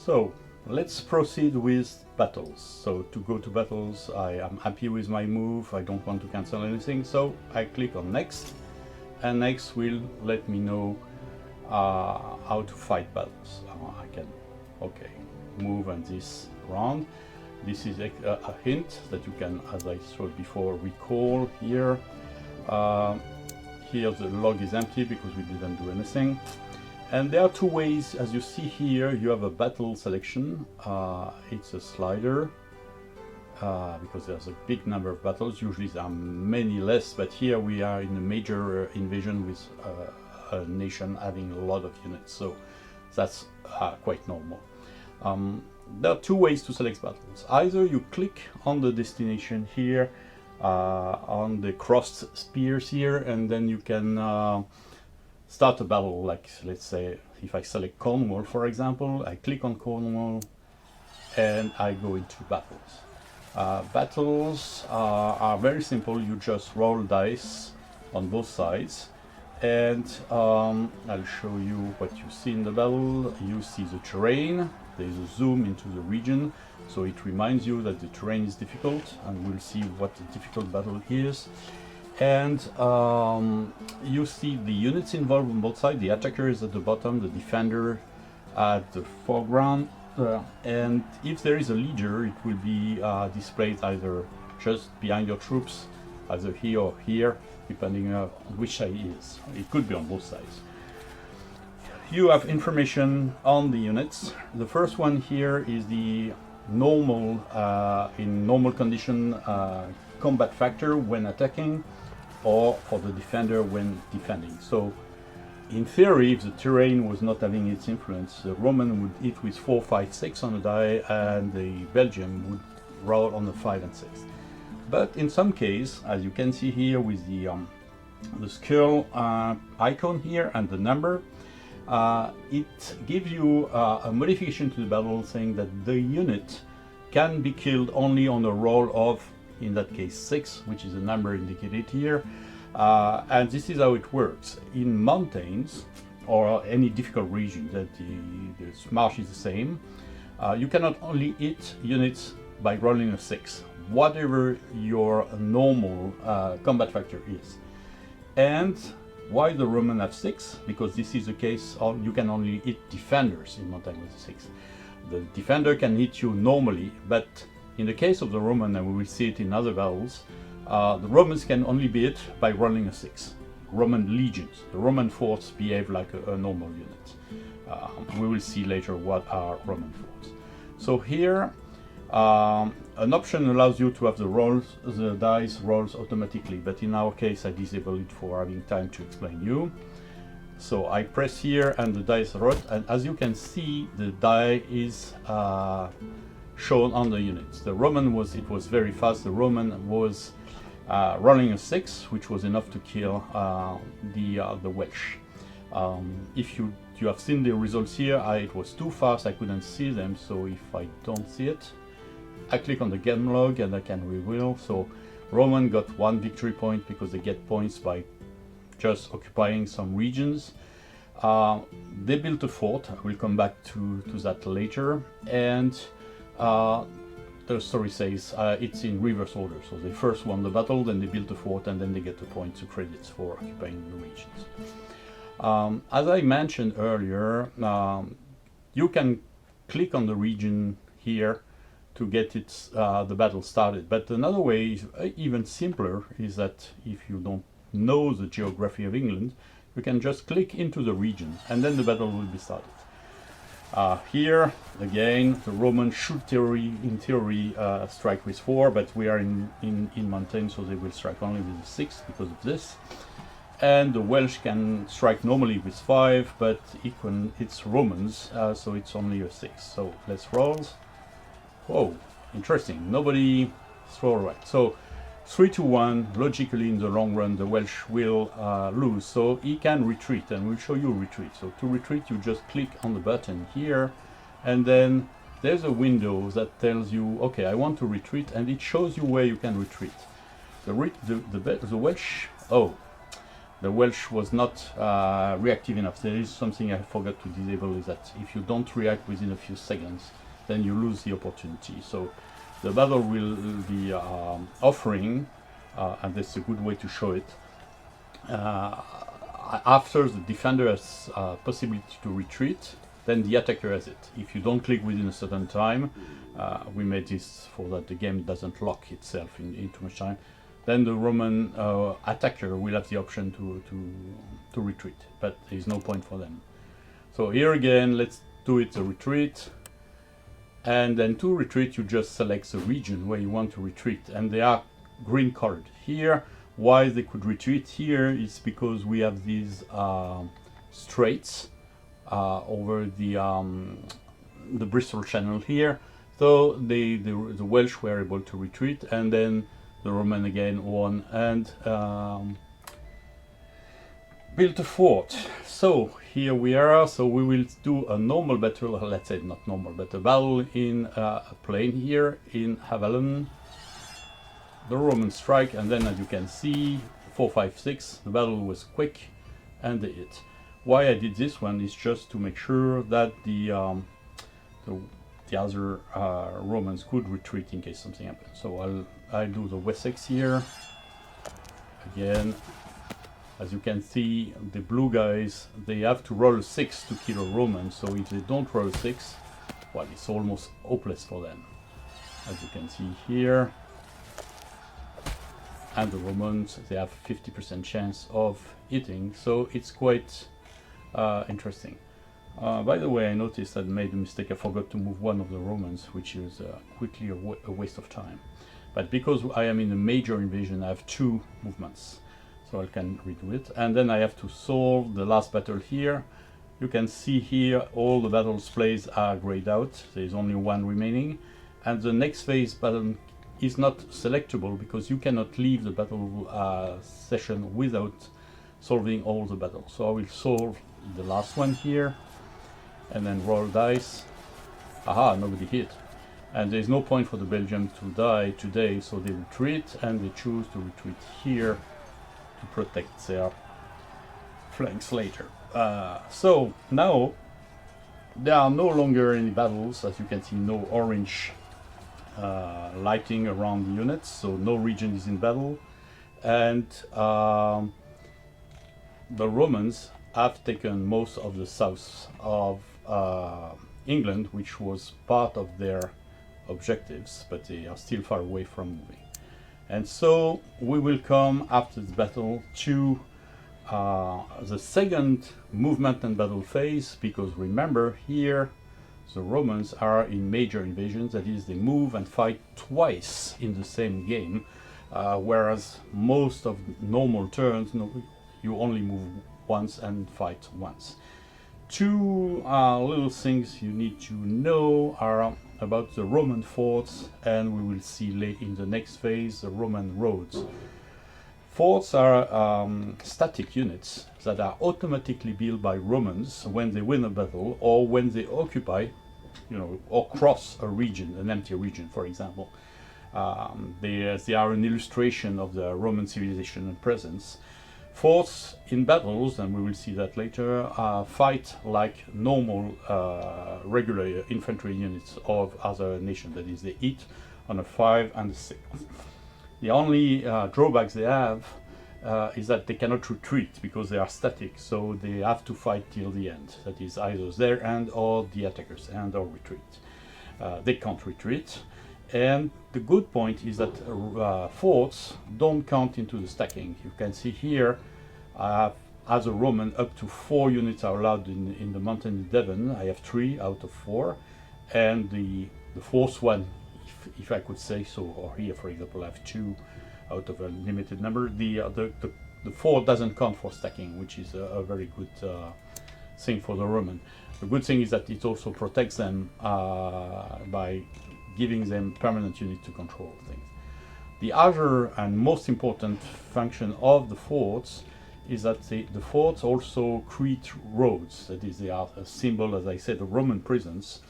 So let's proceed with battles. So to go to battles, I am happy with my move. I don't want to cancel anything. So I click on next, and next will let me know how to fight battles. I can, okay, move on this round. This is a hint that you can, as I showed before, recall here. Here the log is empty because we didn't do anything. And there are two ways, as you see here, you have a battle selection. It's a slider because there's a big number of battles. Usually there are many less, but here we are in a major invasion with a nation having a lot of units, so that's quite normal. There are two ways to select battles. Either you click on the destination here, on the crossed spears here, and then you can start a battle. Like, let's say if I select Cornwall, for example, I click on Cornwall and I go into battles. Battles are very simple. You just roll dice on both sides, and I'll show you what you see in the battle. You see the terrain. There's a zoom into the region, so it reminds you that the terrain is difficult, and we'll see what a difficult battle is. And you see the units involved on both sides. The attacker is at the bottom, the defender at the foreground, and if there is a leader, it will be displayed either just behind your troops, either here or here, depending on which side it is. It could be on both sides. You have information on the units. The first one here is the normal, in normal condition, combat factor when attacking, or for the defender when defending. So in theory, if the terrain was not having its influence, the Roman would hit with 4, 5, 6 on the die, and the Belgian would roll on the 5 and 6. But in some case, as you can see here with the skull icon here and the number, it gives you a modification to the battle saying that the unit can be killed only on a roll of, in that case, 6, which is the number indicated here. And this is how it works. In mountains or any difficult region, that the marsh is the same, you cannot only hit units by rolling a 6, whatever your normal combat factor is. And why the Roman have 6? Because this is the case of you can only hit defenders in mountain with a 6. The defender can hit you normally, but in the case of the Roman, and we will see it in other battles, the Romans can only be hit by rolling a 6. Roman legions, the Roman force behave like a normal unit. We will see later what are Roman force. So here, an option allows you to have the dice rolls automatically, but in our case I disable it for having time to explain you. So I press here and the dice roll, and as you can see, the die is shown on the units. The Roman was very fast. The Roman was rolling a 6, which was enough to kill the Welsh. If you have seen the results here, it was too fast, I couldn't see them, so if I don't see it, I click on the game log and I can reveal. So Roman got 1 victory point because they get points by just occupying some regions. They built a fort. We'll come back to that later. And the story says it's in reverse order. So they first won the battle, then they built a fort, and then they get the points or credits for occupying the regions. As I mentioned earlier, you can click on the region here to get the battle started. But another way, even simpler, is that if you don't know the geography of England, you can just click into the region and then the battle will be started. Here, again, the Romans should in theory strike with 4, but we are in mountain, so they will strike only with 6 because of this. And the Welsh can strike normally with 5, but it's Romans, so it's only a 6. So let's roll. Whoa, interesting. Nobody throw right. So 3-1, logically in the long run the Welsh will lose, so he can retreat, and we'll show you retreat. So to retreat, you just click on the button here, and then there's a window that tells you, okay, I want to retreat, and it shows you where you can retreat. The Welsh, the Welsh was not reactive enough. There is something I forgot to disable, is that if you don't react within a few seconds, then you lose the opportunity. So the battle will be offering, and that's a good way to show it, after the defender has possibility to retreat, then the attacker has it. If you don't click within a certain time, we made this for that the game doesn't lock itself in too much time, then the Roman attacker will have the option to retreat, but there is no point for them. So here again, let's do it a retreat, and then to retreat you just select the region where you want to retreat, and they are green colored. Here, why they could retreat here is because we have these straits over the Bristol Channel here, so the Welsh were able to retreat, and then the Roman again won and built a fort. So here we are. So we will do a normal battle, let's say not normal, but a battle in a plain here in Avalon. The Roman strike, and then as you can see, 4, 5, 6, the battle was quick and they hit. Why I did this one is just to make sure that the other Romans could retreat in case something happens. So I'll do the Wessex here. Again, as you can see, the blue guys, they have to roll a 6 to kill a Roman. So if they don't roll a 6, well, it's almost hopeless for them. As you can see here. And the Romans, they have 50% chance of hitting. So it's quite interesting. By the way, I noticed I made a mistake. I forgot to move one of the Romans, which is quickly a waste of time. But because I am in a major invasion, I have 2 movements, so I can redo it. And then I have to solve the last battle here. You can see here all the battles plays are grayed out. There is only 1 remaining, and the next phase battle is not selectable because you cannot leave the battle session without solving all the battles. So I will solve the last one here, and then roll dice. Aha, nobody hit. And there's no point for the Belgians to die today, so they retreat, and they choose to retreat here to protect their flanks later. So now there are no longer any battles. As you can see, no orange lighting around the units, so no region is in battle. And the Romans have taken most of the south of England, which was part of their objectives, but they are still far away from moving. And so we will come after the battle to the second movement and battle phase, because remember here the Romans are in major invasions, that is, they move and fight twice in the same game, whereas most of normal turns you only move once and fight once. 2 little things you need to know are about the Roman forts, and we will see in the next phase the Roman roads. Forts are static units that are automatically built by Romans when they win a battle or when they occupy, or cross a region, an empty region, for example. They are an illustration of the Roman civilization and presence. Forts in battles, and we will see that later, fight like normal regular infantry units of other nations. That is, they hit on a 5 and a 6. The only drawbacks they have is that they cannot retreat because they are static, so they have to fight till the end. That is either their end or the attacker's end, or retreat. They can't retreat. And the good point is that forts don't count into the stacking. You can see here, as a Roman, up to 4 units are allowed in the mountain in Devon. I have 3 out of 4, and the 4th one, if I could say so, or here, for example, I have 2 out of a limited number. The fort doesn't count for stacking, which is a very good thing for the Roman. The good thing is that it also protects them by giving them permanent unit to control things. The other and most important function of the forts is that the forts also create roads. That is, they are a symbol, as I said, of Roman presence.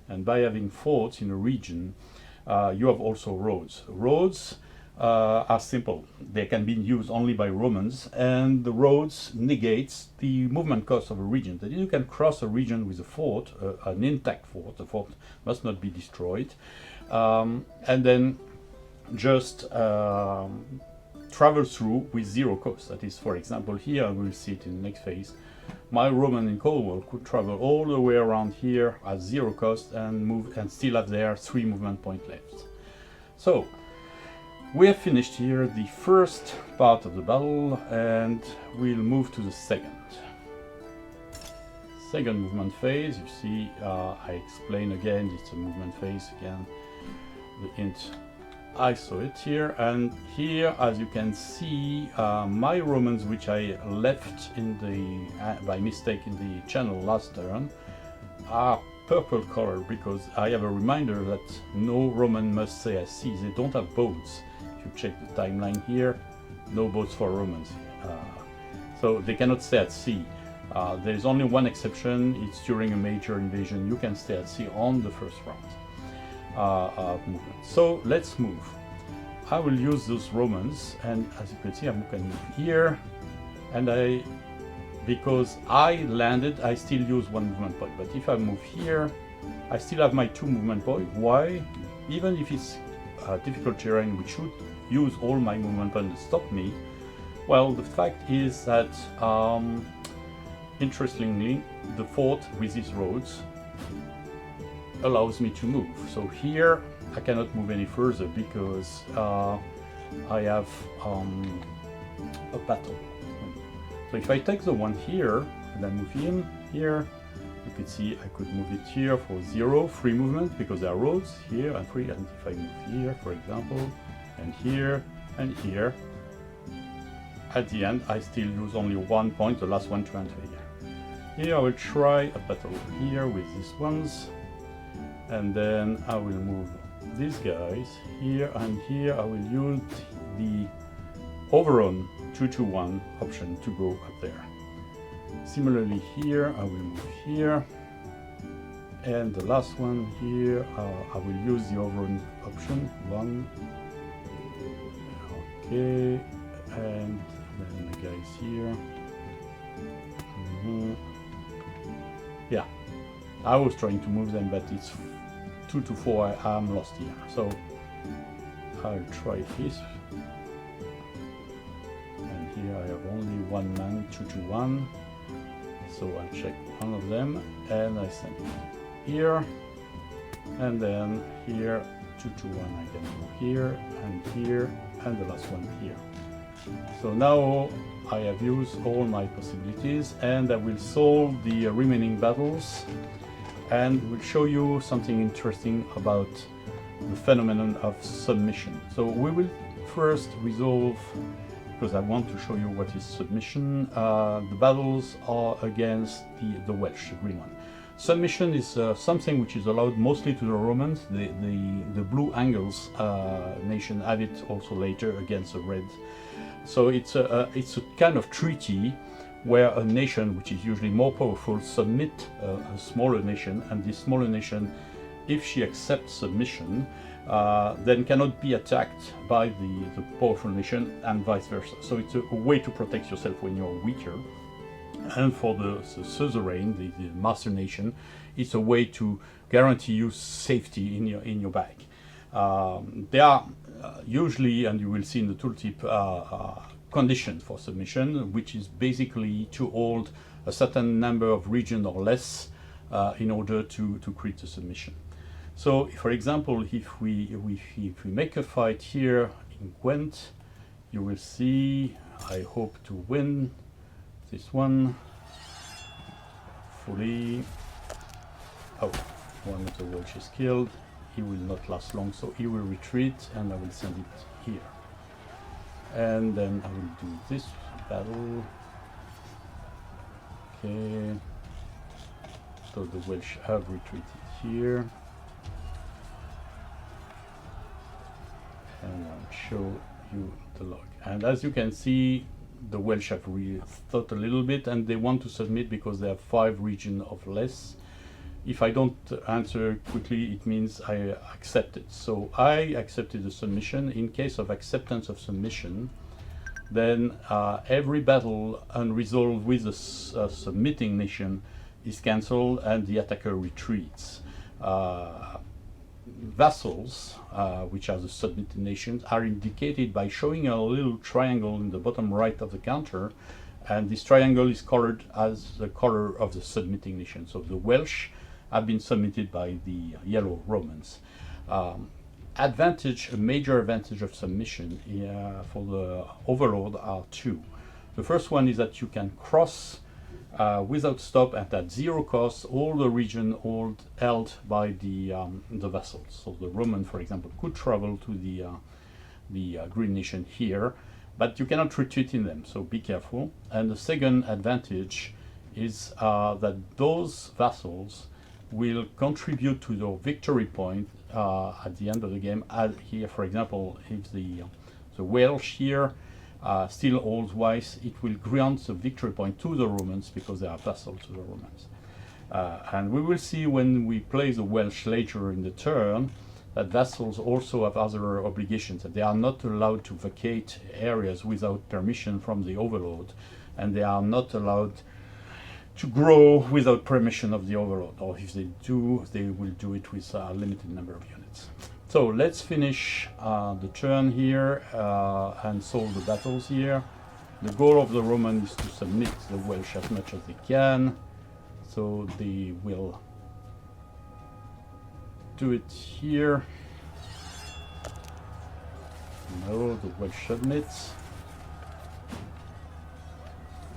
And by having forts in a region, you have also roads. Roads are simple. They can be used only by Romans, and the roads negates the movement cost of a region. That you can cross a region with a fort, an intact fort. The fort must not be destroyed, and then just travel through with zero cost. That is, for example, here, and we'll see it in the next phase. My Roman in Cornwall could travel all the way around here at zero cost and move, and still have there 3 movement points left. So we have finished here the first part of the battle, and we'll move to the second movement phase. You see, I explain again, it's a movement phase again. The hint, I saw it here, and here, as you can see, my Romans, which I left in the by mistake in the channel last turn, are purple color because I have a reminder that no Roman must stay at sea. They don't have boats. If you check the timeline here, no boats for Romans, so they cannot stay at sea. There is only one exception. It's during a major invasion. You can stay at sea on the first round of movement. So let's move. I will use those Romans, and as you can see, I can move here, and because I landed, I still use 1 movement point. But if I move here, I still have my 2 movement points. Why? Even if it's difficult terrain, which should use all my movement points to stop me. Well, the fact is that, interestingly, the fort with these roads allows me to move. So here I cannot move any further because I have a battle. So if I take the one here and I move in here, you can see I could move it here for 0 free movement because there are roads here and free. And if I move here, for example, and here, at the end I still use only 1 point, the last one to enter here. Here I will try a battle here with these ones, and then I will move these guys here, and here I will use the overrun 2-1 option to go up there. Similarly here I will move here, and the last one here I will use the overrun option 1. Okay, and then the guys here. Yeah, I was trying to move them, but it's 2-4. I'm lost here, so I'll try this. And here I have only 1 man, 2-1. So I'll check one of them, and I send it here, and then here 2-1. I can go here, and the last one here. So now I have used all my possibilities, and I will solve the remaining battles, and will show you something interesting about the phenomenon of submission. So we will first resolve, because I want to show you what is submission. The battles are against the Welsh, the green one. Submission is something which is allowed mostly to the Romans. The blue Angles nation have it also later against the red. So it's a kind of treaty where a nation which is usually more powerful submit a smaller nation, and this smaller nation, if she accepts submission, then cannot be attacked by the powerful nation, and vice versa. So it's a way to protect yourself when you're weaker. And for the suzerain, the master nation, it's a way to guarantee you safety in your bag. There are usually, and you will see in the tooltip, conditions for submission, which is basically to hold a certain number of regions or less in order to create a submission. So, for example, if we make a fight here in Gwent, you will see, I hope to win this one fully. Oh, one of the Welsh is killed. He will not last long, so he will retreat, and I will send it here. And then I will do this battle. Okay. So the Welsh have retreated here. And I'll show you the log. And as you can see, the Welsh have thought a little bit, and they want to submit because they have 5 regions of less. If I don't answer quickly, it means I accept it. So I accepted the submission. In case of acceptance of submission, then every battle unresolved with a submitting nation is cancelled and the attacker retreats. Vassals, which are the submitting nations, are indicated by showing a little triangle in the bottom right of the counter, and this triangle is colored as the color of the submitting nation. So the Welsh have been submitted by the yellow Romans. A major advantage of submission for the overlord are two. The first one is that you can cross without stop and at zero cost all the region held by the vassals. So the Roman, for example, could travel to the Green Nation here, but you cannot retreat in them, so be careful. And the second advantage is that those vassals will contribute to your victory point at the end of the game. Here, for example, if the Welsh here still holds Weiss, it will grant the victory point to the Romans because they are vassals to the Romans. And we will see when we play the Welsh later in the turn that vassals also have other obligations, that they are not allowed to vacate areas without permission from the overlord, and they are not allowed to grow without permission of the overlord, or if they do, they will do it with a limited number of units. So let's finish the turn here and solve the battles here. The goal of the Roman is to submit the Welsh as much as they can, so they will do it here. No, the Welsh submits.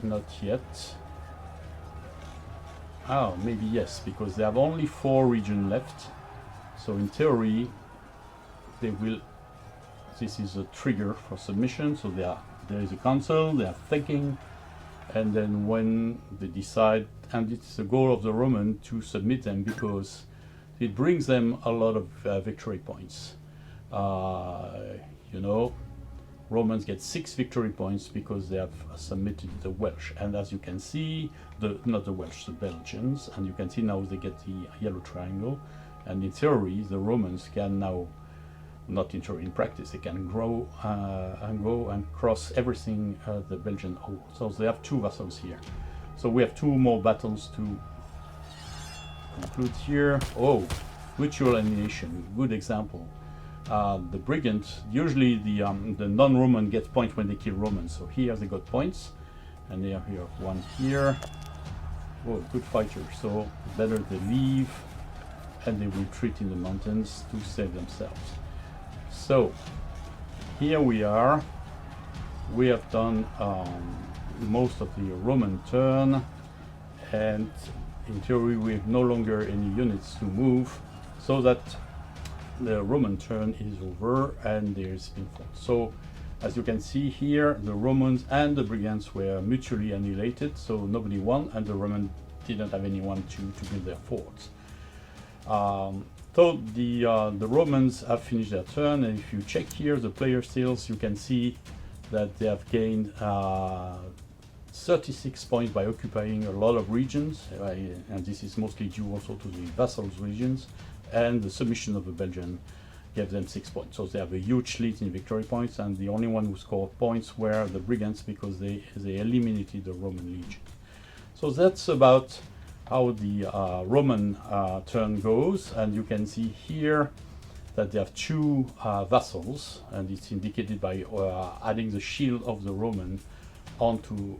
Not yet. Oh, maybe yes, because they have only 4 regions left. So in theory, they will. This is a trigger for submission. So there is a council. They are thinking, and then when they decide, and it's the goal of the Roman to submit them because it brings them a lot of victory points. You know, Romans get 6 victory points because they have submitted the Welsh, and as you can see, not the Welsh, the Belgians, and you can see now they get the yellow triangle, and in theory the Romans can now, not in theory, in practice, they can grow and go and cross everything the Belgian hold. So they have 2 vassals here. So we have 2 more battles to conclude here. Oh, mutual annihilation, good example. The brigand, usually the non-Roman gets points when they kill Romans. So here they got points, and they have here 1 here. Oh, good fighter. So better they leave, and they retreat in the mountains to save themselves. So here we are. We have done most of the Roman turn, and in theory we have no longer any units to move, so that the Roman turn is over and there's been fought. So as you can see here, the Romans and the brigands were mutually annihilated, so nobody won, and the Romans didn't have anyone to build their forts. So the Romans have finished their turn, and if you check here the player sales, you can see that they have gained 36 points by occupying a lot of regions, and this is mostly due also to the vassals regions, and the submission of the Belgian gave them 6 points. So they have a huge lead in victory points, and the only one who scored points were the brigands because they eliminated the Roman legion. So that's about how the Roman turn goes, and you can see here that they have 2 vassals, and it's indicated by adding the shield of the Roman onto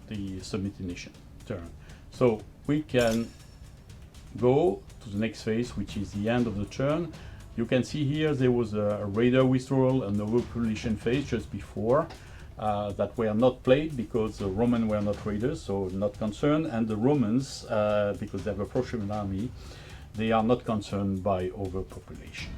the submitted nation turn. So we can go to the next phase, which is the end of the turn. You can see here there was a raider withdrawal and a population phase just before that were not played because the Romans were not raiders, so not concerned, and the Romans, because they have a pro-Roman army, they are not concerned by overpopulation.